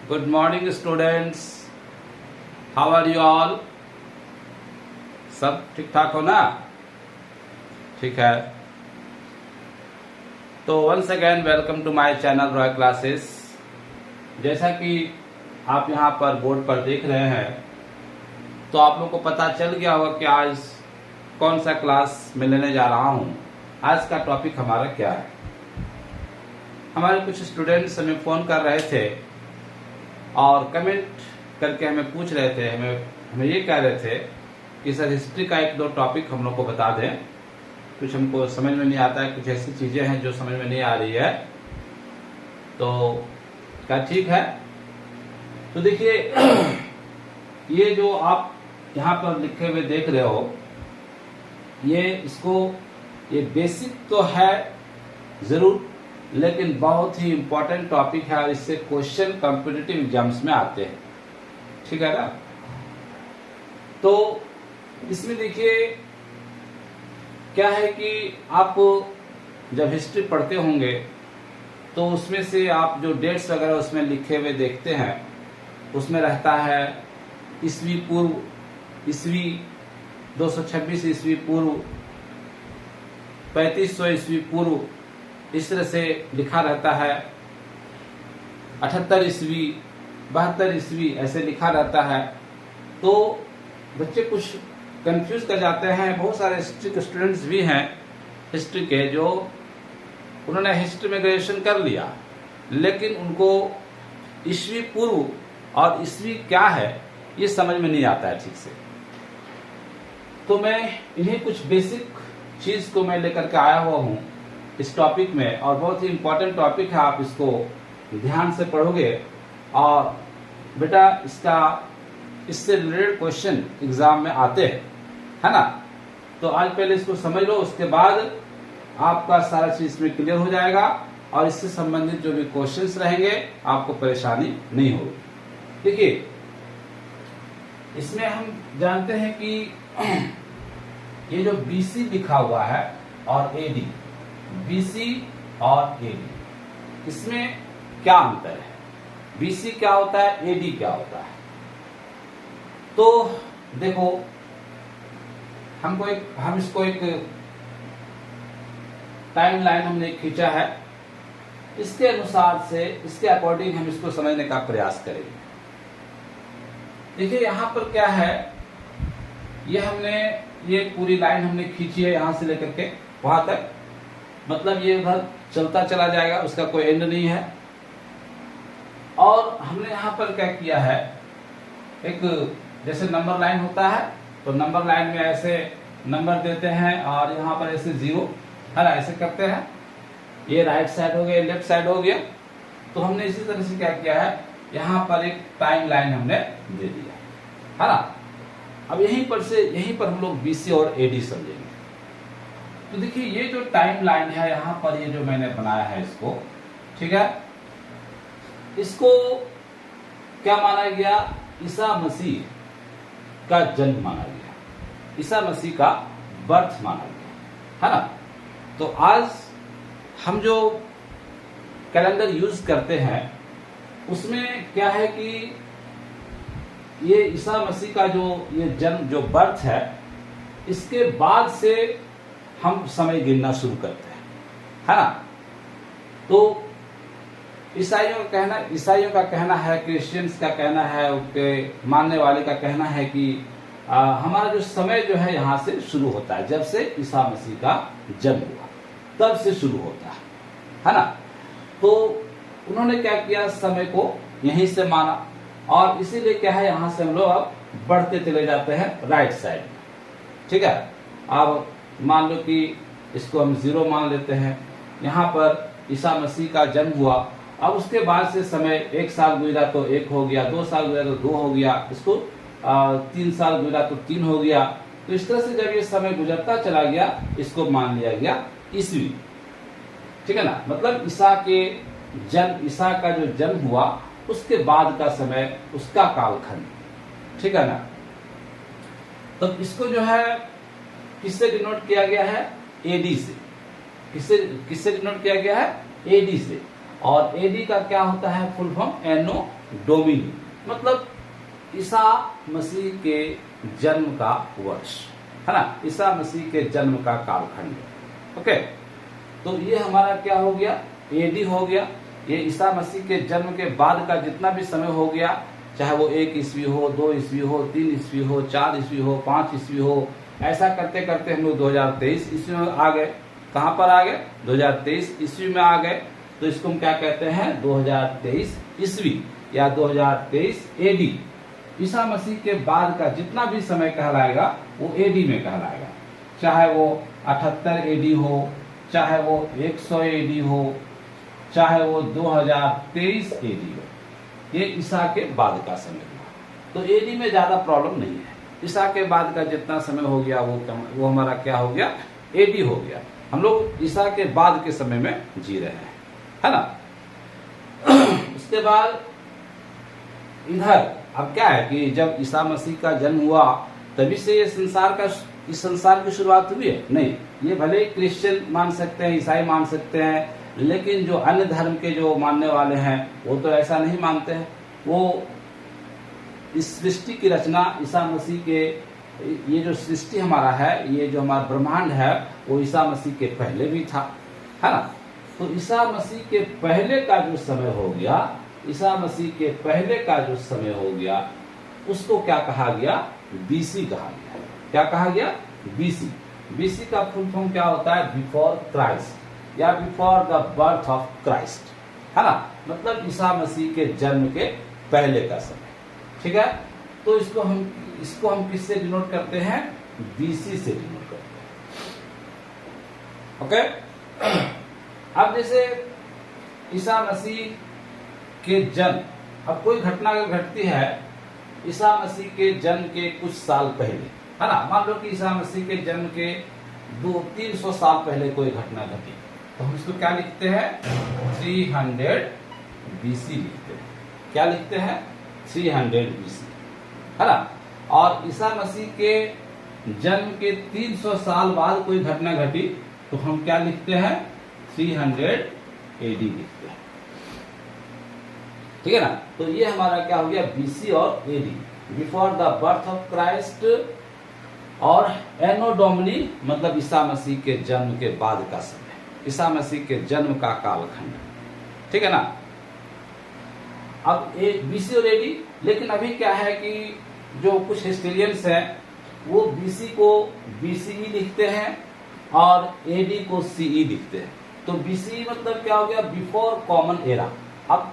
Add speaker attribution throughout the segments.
Speaker 1: Good morning students. How are you all? सब ठीक ठाक हो ना? ठीक है। तो once again welcome to my channel Roy classes. जैसा कि आप यहाँ पर बोर्ड पर देख रहे हैं, तो आप लोगों को पता चल गया होगा कि आज कौन सा क्लास मैं लेने जा रहा हूँ। आज का टॉपिक हमारा क्या है। हमारे कुछ स्टूडेंट्स हमें फ़ोन कर रहे थे और कमेंट करके हमें पूछ रहे थे, हमें ये कह रहे थे कि सर हिस्ट्री का एक दो टॉपिक हम लोग को बता दें। कुछ हमको समझ में नहीं आता है, कुछ ऐसी चीज़ें हैं जो समझ में नहीं आ रही है। तो क्या ठीक है। तो देखिए ये जो आप यहाँ पर लिखे हुए देख रहे हो, ये बेसिक तो है ज़रूर, लेकिन बहुत ही इम्पोर्टेंट टॉपिक है और इससे क्वेश्चन कॉम्पिटिटिव एग्जाम्स में आते हैं। ठीक है ना। तो इसमें देखिए क्या है कि आप जब हिस्ट्री पढ़ते होंगे तो उसमें से आप जो डेट्स वगैरह उसमें लिखे हुए देखते हैं, उसमें रहता है ईस्वी पूर्व, ईस्वी 226 ईस्वी पूर्व, 3500 ईस्वी पूर्व, इस तरह से लिखा रहता है। 78 ईस्वी, 72 ईस्वी ऐसे लिखा रहता है। तो बच्चे कुछ कंफ्यूज कर जाते हैं। बहुत सारे हिस्ट्री के स्टूडेंट्स भी हैं हिस्ट्री के, जो उन्होंने हिस्ट्री में ग्रेजुएशन कर लिया, लेकिन उनको ईस्वी पूर्व और ईस्वी क्या है ये समझ में नहीं आता है ठीक से। तो मैं इन्हीं कुछ बेसिक चीज को मैं लेकर के आया हुआ हूँ इस टॉपिक में, और बहुत ही इम्पोर्टेंट टॉपिक है। आप इसको ध्यान से पढ़ोगे और बेटा इससे रिलेटेड क्वेश्चन एग्जाम में आते हैं, है ना। तो आज पहले इसको समझ लो, उसके बाद आपका सारा चीज इसमें क्लियर हो जाएगा और इससे संबंधित जो भी क्वेश्चंस रहेंगे आपको परेशानी नहीं होगी। देखिए इसमें हम जानते हैं कि ये जो बीसी लिखा हुआ है और एडी, बीसी और एडी, इसमें क्या अंतर है। बीसी क्या होता है, एडी क्या होता है। तो देखो हम इसको एक टाइम लाइन हमने खींचा है, इसके अनुसार से, इसके अकॉर्डिंग हम इसको समझने का प्रयास करेंगे। देखिए यहाँ पर क्या है, ये पूरी लाइन हमने खींची है यहाँ से लेकर के वहां तक, मतलब ये उधर चलता चला जाएगा, उसका कोई एंड नहीं है। और हमने यहाँ पर क्या किया है, एक जैसे नंबर लाइन होता है तो नंबर लाइन में ऐसे नंबर देते हैं और यहाँ पर ऐसे 0 है ना, ऐसे करते हैं। ये राइट साइड हो गया, लेफ्ट साइड हो गया। तो हमने इसी तरह से क्या किया है, यहाँ पर एक टाइम लाइन हमने दे दिया, है ना। अब यहीं पर हम लोग बीसी और एडी समझेंगे। तो देखिए ये जो टाइम लाइन है यहाँ पर, ये जो मैंने बनाया है इसको, ठीक है, इसको क्या माना गया, ईसा मसीह का जन्म माना गया, ईसा मसीह का बर्थ माना गया, है ना। तो आज हम जो कैलेंडर यूज करते हैं उसमें क्या है कि ये ईसा मसीह का ये जन्म, जो बर्थ है, इसके बाद से हम समय गिनना शुरू करते हैं, है ना। तो ईसाइयों का कहना है, क्रिश्चियंस का कहना है, उनके मानने वाले का कहना है कि हमारा जो समय जो है यहाँ से शुरू होता है, जब से ईसा मसीह का जन्म हुआ तब से शुरू होता है ना। तो उन्होंने क्या किया, समय को यहीं से माना, और इसीलिए क्या है, यहाँ से हम लोग अब बढ़ते चले जाते हैं राइट साइड में। ठीक है, अब मान लो कि इसको हम 0 मान लेते हैं। यहाँ पर ईसा मसीह का जन्म हुआ, अब उसके बाद से समय 1 साल गुजरा तो 1 हो गया, 2 साल गुजरा तो 2 हो गया, इसको 3 साल गुजरा तो 3 हो गया। तो इस तरह से जब ये समय गुजरता चला गया, इसको मान लिया गया ईस्वी। ठीक है ना, मतलब ईसा का जो जन्म हुआ उसके बाद का समय, उसका कालखंड। ठीक है ना। तो इसको जो है किससे डिनोट किया गया है, एडी से। किससे डिनोट किया गया है, एडी से। और एडी का क्या होता है फुल फॉर्म, एनो डोमिनी, मतलब ईसा मसीह के जन्म का वर्ष, है ना, ईसा मसीह के जन्म का कालखंड। ओके, तो ये हमारा क्या हो गया, एडी हो गया। ये ईसा मसीह के जन्म के बाद का जितना भी समय हो गया, चाहे वो 1 ईस्वी हो, 2 ईस्वी हो, 3 ईस्वी हो, 4 ईस्वी हो, 5 ईस्वी हो, ऐसा करते करते हम लोग 2023 ईस्वी में आ गए। कहां पर आ गए, 2023 ईस्वी में आ गए। तो इसको हम क्या कहते हैं, 2023 ईस्वी या 2023 एडी। ईसा मसीह के बाद का जितना भी समय कहलाएगा वो एडी में कहलाएगा, चाहे वो 78 एडी हो, चाहे वो 100 एडी हो, चाहे वो 2023 एडी हो। ये ईसा के बाद का समय हुआ। तो एडी में ज्यादा प्रॉब्लम नहीं है। ईसा के बाद का जितना समय हो गया वो हमारा क्या हो गया, एडी हो गया। हम लोग ईसा के बाद के समय में जी रहे हैं, है ना। उसके बाद इधर अब क्या है कि जब ईसा मसीह का जन्म हुआ तभी से ये इस संसार की शुरुआत हुई है? नहीं, ये भले ही क्रिश्चियन मान सकते हैं, ईसाई मान सकते हैं, लेकिन जो अन्य धर्म के जो मानने वाले हैं वो तो ऐसा नहीं मानते हैं। वो इस सृष्टि की रचना ईसा मसीह के, ये जो सृष्टि हमारा है, ये जो हमारा ब्रह्मांड है, वो ईसा मसीह के पहले भी था, है ना। तो ईसा मसीह के पहले का जो समय हो गया, ईसा मसीह के पहले का जो समय हो गया, उसको क्या कहा गया, बीसी कहा गया। क्या कहा गया, बीसी। बीसी का फुल फॉर्म क्या होता है, बिफोर क्राइस्ट या before the birth of Christ, है ना, मतलब ईसा मसीह के जन्म के पहले का समय। ठीक है, तो इसको हम किससे डिनोट करते हैं, बीसी से डिनोट करते हैं। ओके, अब जैसे ईसा मसीह के जन्म, अब कोई घटना अगर घटती है ईसा मसीह के जन्म के कुछ साल पहले, है ना, मान लो कि ईसा मसीह के जन्म के 200-300 साल पहले कोई घटना घटी, तो हम इसको क्या लिखते हैं, 300 बीसी लिखते हैं। क्या लिखते हैं, 300 बीसी, है ना। और ईसा मसीह के जन्म के 300 साल बाद कोई घटना घटी तो हम क्या लिखते हैं, 300 एडी लिखते हैं। ठीक है ना। तो ये हमारा क्या हो गया, बीसी और AD, before the birth of Christ, और एनो डोमिनी मतलब ईसा मसीह के जन्म के बाद का समय, ईसा मसीह के जन्म का कालखंड। ठीक है ना। अब बीसी और एडी, लेकिन अभी क्या है कि जो कुछ हिस्टोरियंस हैं वो बीसी को बीसीई लिखते हैं और एडी को सीई लिखते हैं। तो बीसी मतलब क्या हो गया, बिफोर कॉमन एरा। अब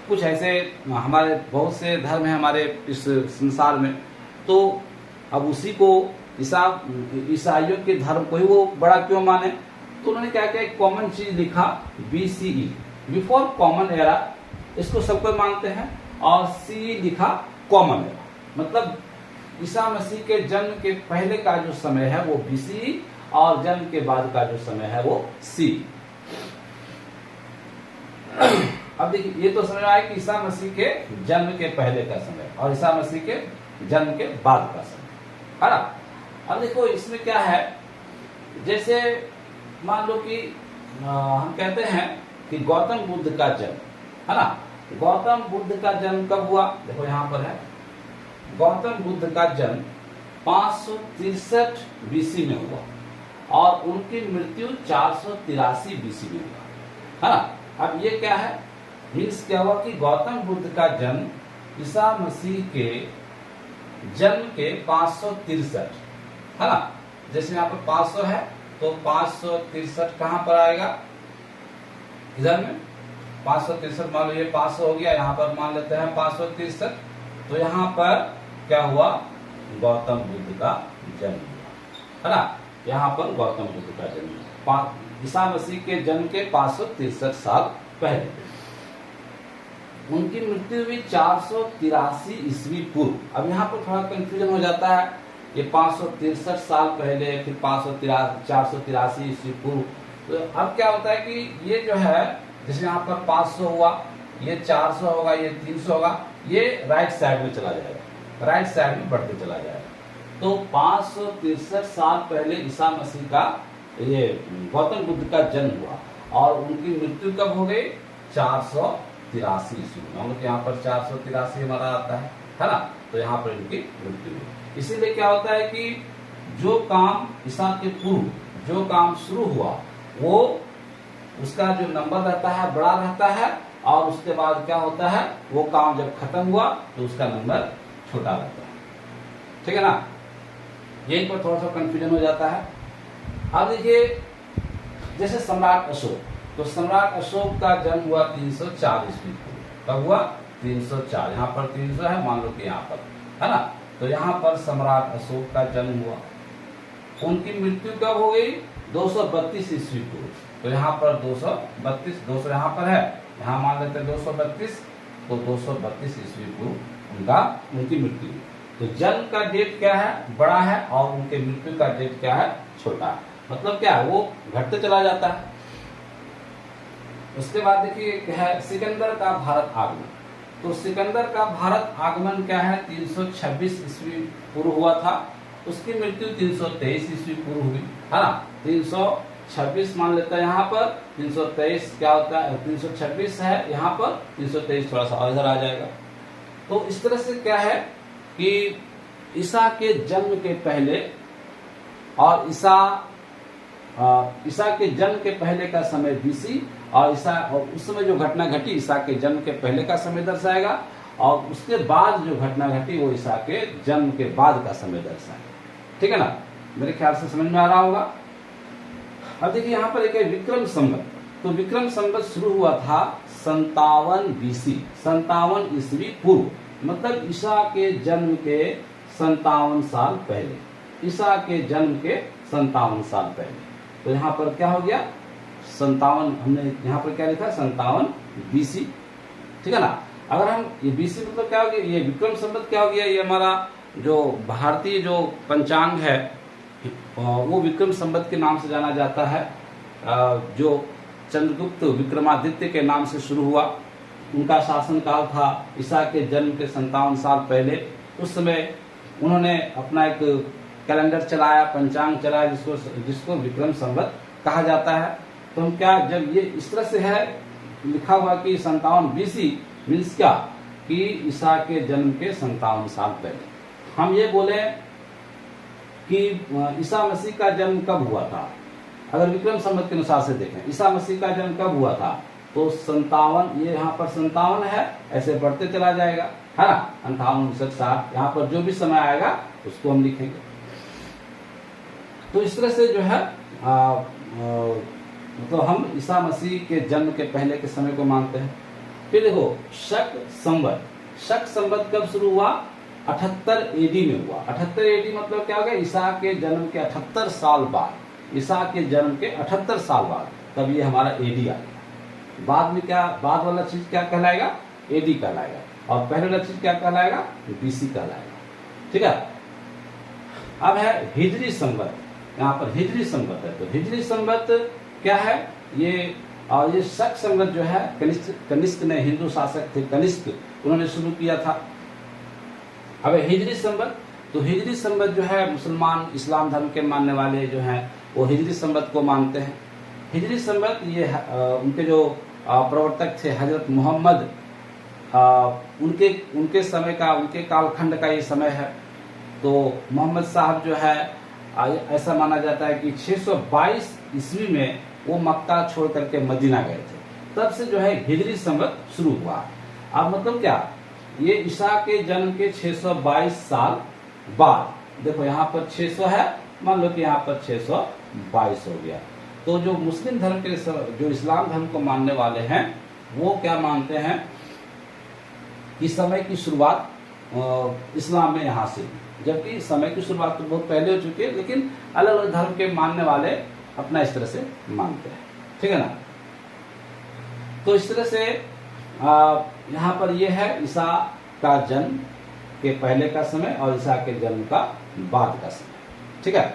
Speaker 1: कुछ ऐसे हमारे बहुत से धर्म है हमारे इस संसार में, तो अब उसी को ईसाइयों के धर्म को ही वो बड़ा क्यों माने, तो उन्होंने क्या किया, एक कॉमन चीज लिखा, बीसीई, बिफोर कॉमन एरा, इसको सब कोई मानते हैं, और सी लिखा कॉमन एरा, मतलब ईसा मसीह के जन्म के पहले का जो समय है वो बीसी, और जन्म के बाद का जो समय है वो सी। अब देखिए, ये तो समझ में आया कि ईसा मसीह के जन्म के पहले का समय और ईसा मसीह के जन्म के बाद का समय, है ना। अब देखो इसमें क्या है, जैसे मान लो कि हम कहते हैं कि गौतम बुद्ध का जन्म, है ना, गौतम बुद्ध का जन्म कब हुआ, देखो यहाँ पर है, गौतम बुद्ध का जन्म 563 बीसी में हुआ और उनकी मृत्यु 483 बीसी में हुआ, है ना। अब ये क्या है, हिंस क्या हुआ कि गौतम बुद्ध का जन्म ईसा मसीह के जन्म के 563, है ना। जैसे यहाँ पर 500 है तो 563 कहां पर आएगा, इधर में 563, मान लो ये 500 हो गया, यहाँ पर मान लेते हैं 563, तो यहाँ पर क्या हुआ, गौतम बुद्ध का जन्म हुआ, है ना। यहाँ पर गौतम बुद्ध का जन्म ईसा मसीह के जन्म के 563 साल पहले। उनकी मृत्यु हुई 483 ईस्वी पूर्व। अब यहाँ पर थोड़ा कंफ्यूजन हो जाता है, ये 563 साल पहले, फिर 483 ईस्वी पूर्व। तो अब क्या होता है कि ये जो है, जैसे यहाँ पर 500 हुआ, ये 400 होगा, ये 300 होगा, ये राइट साइड में चला जाएगा, राइट साइड में बढ़ते चला जाएगा। तो 563 साल पहले ईसा मसीह का, ये गौतम बुद्ध का जन्म हुआ और उनकी मृत्यु कब हो गई, 483 483 ईस्वी। मान लो कि यहाँ पर 483 हमारा आता है ना, तो यहाँ पर इनकी मृत्यु हुई। इसीलिए क्या होता है कि जो काम ईसा के पूर्व जो काम शुरू हुआ वो उसका जो नंबर रहता है बड़ा रहता है, और उसके बाद क्या होता है वो काम जब खत्म हुआ तो उसका नंबर छोटा रहता है। ठीक है ना, यहीं पर थोड़ा सा कंफ्यूजन हो जाता है। अब देखिए जैसे सम्राट अशोक, तो सम्राट अशोक का जन्म हुआ 304 ईस्वी को। कब हुआ? 304। यहाँ पर 300 है, मान लो कि यहाँ पर है ना, तो यहाँ पर सम्राट अशोक का जन्म हुआ। उनकी मृत्यु कब हो गई? 232 ईस्वी को। तो यहाँ पर 232, 200 यहाँ पर है, यहाँ मान लेते हैं 232, तो 232 ईस्वी को उनकी मृत्यु। तो जन्म का डेट क्या है? बड़ा है, और उनके मृत्यु का डेट क्या है? छोटा है। मतलब क्या है, वो घटते चला जाता है। उसके बाद देखिए है सिकंदर का भारत आगमन। तो सिकंदर का भारत आगमन क्या है? 326 ईस्वी पूर्व हुआ था। उसकी मृत्यु 323 ईस्वी पूर्व हुई, है ना। 326 मान लेता है यहाँ पर, 323 क्या होता है? 326 है यहाँ पर, 323 थोड़ा सा इधर आ जाएगा। तो इस तरह से क्या है कि ईसा के जन्म के पहले और ईसा के जन्म के पहले का समय बीसी, और उस समय जो घटना घटी ईसा के जन्म के पहले का समय दर्शाएगा, और उसके बाद जो घटना घटी वो ईसा के जन्म के बाद का समय दर्शाएगा। ठीक है ना, मेरे ख्याल से समझ में आ रहा होगा। अब देखिए यहाँ पर एक है विक्रम संवत। तो विक्रम संवत शुरू हुआ था 57 बीसी, 57 ईस्वी पूर्व, मतलब ईसा के जन्म के 57 साल पहले। ईसा के जन्म के 57 साल पहले। तो यहाँ पर क्या हो गया? 57, हमने यहाँ पर क्या लिखा? 57 बीसी। ठीक है ना। अगर हम ये बीसी मतलब क्या हो गया? ये विक्रम संवत क्या हो गया? ये हमारा जो भारतीय जो पंचांग है वो विक्रम संवत के नाम से जाना जाता है। जो चंद्रगुप्त विक्रमादित्य के नाम से शुरू हुआ, उनका शासनकाल था ईसा के जन्म के 57 साल पहले। उस समय उन्होंने अपना एक कैलेंडर चलाया, पंचांग चलाया, जिसको विक्रम संवत कहा जाता है। तो हम क्या, जब ये इस तरह से है लिखा हुआ कि 57 बीसी मीन्स क्या कि ईसा के जन्म के 57 साल पहले। हम ये बोले कि ईसा मसीह का जन्म कब हुआ था, अगर विक्रम संवत के अनुसार से देखें ईसा मसीह का जन्म कब हुआ था, तो 57, ये यहाँ पर 57 है, ऐसे बढ़ते चला जाएगा, है ना। 58, 59, 60, यहाँ पर जो भी समय आएगा उसको हम लिखेंगे। तो इस तरह से जो है मतलब हम ईसा मसीह के जन्म के पहले के समय को मानते हैं। फिर देखो शक संवत। शक संवत कब शुरू हुआ? 78 एडी में हुआ। 78 एडी मतलब क्या हो गया? ईसा के जन्म के 78 साल बाद, ईसा के जन्म के 78 साल बाद तब ये हमारा एडी आ गया। बाद में क्या, बाद वाला चीज क्या कहलाएगा? एडी कहलाएगा, और पहले वाला चीज क्या कहलाएगा? बीसी कहलाएगा। ठीक है। अब है हिजरी संवत। यहाँ पर हिजरी संवत है, तो हिजरी संवत क्या है? ये शक संवत जो है कनिष्क ने, हिंदू शासक थे कनिष्क, उन्होंने शुरू किया था। अब हिजरी संवत, तो हिजरी संवत जो है मुसलमान इस्लाम धर्म के मानने वाले जो हैं वो हिजरी संवत को मानते हैं। हिजरी संवत ये उनके जो प्रवर्तक थे हजरत मोहम्मद, उनके समय का, उनके कालखंड का ये समय है। तो मोहम्मद साहब जो है ऐसा माना जाता है कि 622 ईस्वी में वो मक्का छोड़ करके मदीना गए थे। तब से जो है हिजरी संवत शुरू हुआ। अब मतलब क्या, ये ईसा के जन्म के 622 साल बाद, देखो यहाँ पर 600 है, मान लो कि यहाँ पर 622 हो गया। तो जो मुस्लिम धर्म के, जो इस्लाम धर्म को मानने वाले हैं वो क्या मानते हैं कि समय की शुरुआत इस्लाम में यहाँ से, जबकि समय की शुरुआत तो बहुत पहले हो चुकी है, लेकिन अलग अलग धर्म के मानने वाले अपना इस तरह से मानते हैं। ठीक है ना। तो इस तरह से यहाँ पर यह है ईसा का जन्म के पहले का समय और ईसा के जन्म का बाद का समय। ठीक है।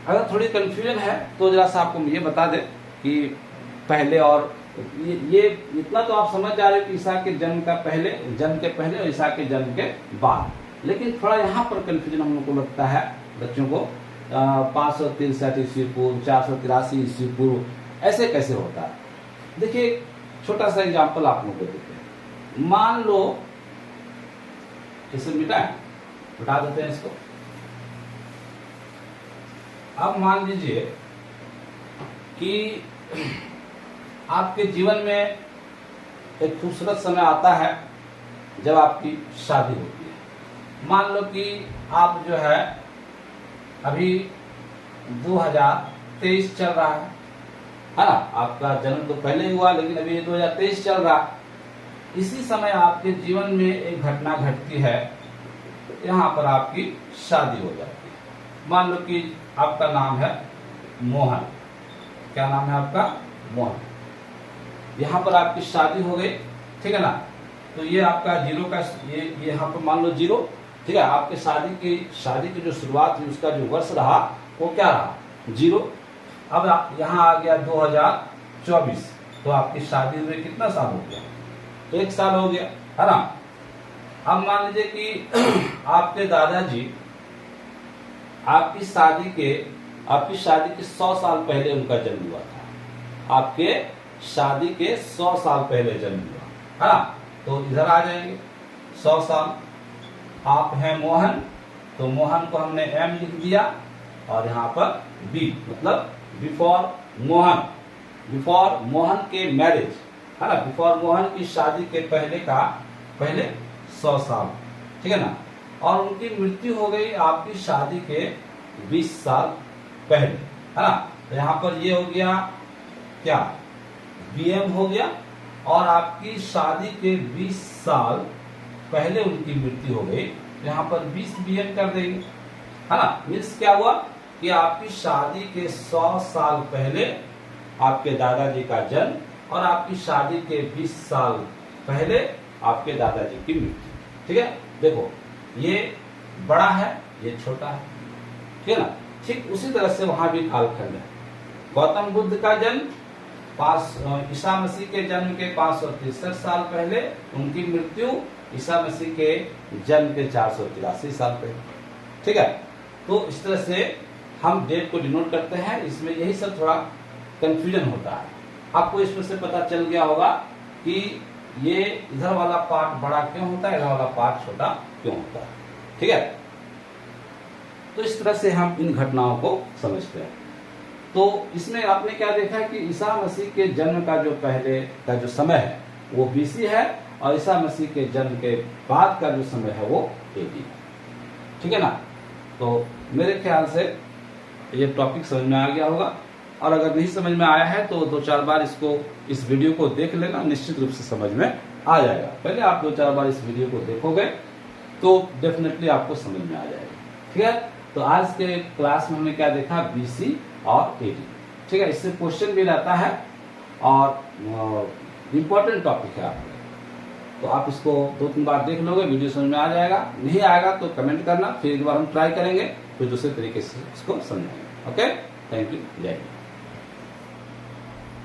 Speaker 1: अगर थोड़ी कंफ्यूजन है तो जरा सा आपको ये बता दें कि पहले और ये इतना तो आप समझ जा रहे हो कि ईसा के जन्म के पहले और ईसा के जन्म के बाद, लेकिन थोड़ा यहाँ पर कंफ्यूजन हम लोग को लगता है बच्चों को। 563 ईस्वी पूर्व, 483 ईस्वी पूर्व, ऐसे कैसे होता है? देखिए छोटा सा एग्जांपल आप लोगों को देते हैं। मान लो इसे मिटा देते हैं इसको। अब मान लीजिए कि आपके जीवन में एक खूबसूरत समय आता है जब आपकी शादी होती है। मान लो कि आप जो है अभी 2023 चल रहा है ना, आपका जन्म तो पहले ही हुआ लेकिन अभी 2023 चल रहा है। इसी समय आपके जीवन में एक घटना घटती है, यहाँ पर आपकी शादी हो जाती है। मान लो कि आपका नाम है मोहन। क्या नाम है आपका? मोहन। यहाँ पर आपकी शादी हो गई, ठीक है ना। तो ये आपका जीरो का ये यहाँ पर मान लो जीरो, ठीक है। आपके शादी की जो शुरुआत हुई उसका जो वर्ष रहा वो क्या रहा? जीरो। अब आप यहाँ आ गया 2024, तो आपकी शादी हुए कितना साल हो गया? 1 साल हो गया, है ना। अब मान लीजिए कि आपके दादाजी आपकी शादी के 100 साल पहले उनका जन्म हुआ था। आपके शादी के 100 साल पहले जन्म हुआ, है ना। तो इधर आ जाएंगे 100 साल। आप हैं मोहन, तो मोहन को हमने एम लिख दिया और यहाँ पर बी मतलब बिफोर मोहन के मैरिज, है ना। बिफोर मोहन की शादी के पहले 100 साल, ठीक है ना। और उनकी मृत्यु हो गई आपकी शादी के 20 साल पहले, है ना। तो यहाँ पर ये हो गया क्या? बीएम हो गया। और आपकी शादी के 20 साल पहले उनकी मृत्यु हो गई, यहाँ पर 20 बीएम कर देंगे, है ना। मीन्स क्या हुआ कि आपकी शादी के 100 साल पहले आपके दादाजी का जन्म और आपकी शादी के 20 साल पहले आपके दादाजी की मृत्यु, ठीक है। देखो ये बड़ा है, ये छोटा है, ठीक है ना। ठीक उसी तरह से वहां भी कालखंड है। गौतम बुद्ध का जन्म ईसा मसीह के जन्म के 563 साल पहले, उनकी मृत्यु ईसा मसीह के जन्म के 483 साल पहले, ठीक है। तो इस तरह से हम डेट को डिनोट करते हैं। इसमें यही सब थोड़ा कंफ्यूजन होता है। आपको इसमें से पता चल गया होगा कि ये इधर वाला पार्ट बड़ा क्यों होता है, इधर वाला पार्ट छोटा क्यों होता है, ठीक है। तो इस तरह से हम इन घटनाओं को समझते हैं। तो इसमें आपने क्या देखा कि ईसा मसीह के जन्म का जो पहले का जो समय है वो बीसी है और ईसा मसीह के जन्म के बाद का जो समय है वो एडी है, ठीक है ना। तो मेरे ख्याल से ये टॉपिक समझ में आ गया होगा। और अगर नहीं समझ में आया है तो 2-4 बार इस वीडियो को देख लेना, निश्चित रूप से समझ में आ जाएगा। पहले आप 2-4 बार इस वीडियो को देखोगे तो डेफिनेटली आपको समझ में आ जाएगा, ठीक है। तो आज के क्लास में हमने क्या देखा? बीसी और एडी, ठीक है। इससे क्वेश्चन भी रहता है और इम्पोर्टेंट टॉपिक है आपका। तो आप इसको 2-3 बार देख लोगे, वीडियो समझ में आ जाएगा। नहीं आएगा तो कमेंट करना, फिर एक बार हम ट्राई करेंगे, फिर दूसरे तरीके से इसको समझेंगे। ओके, थैंक यू, जय हिंद।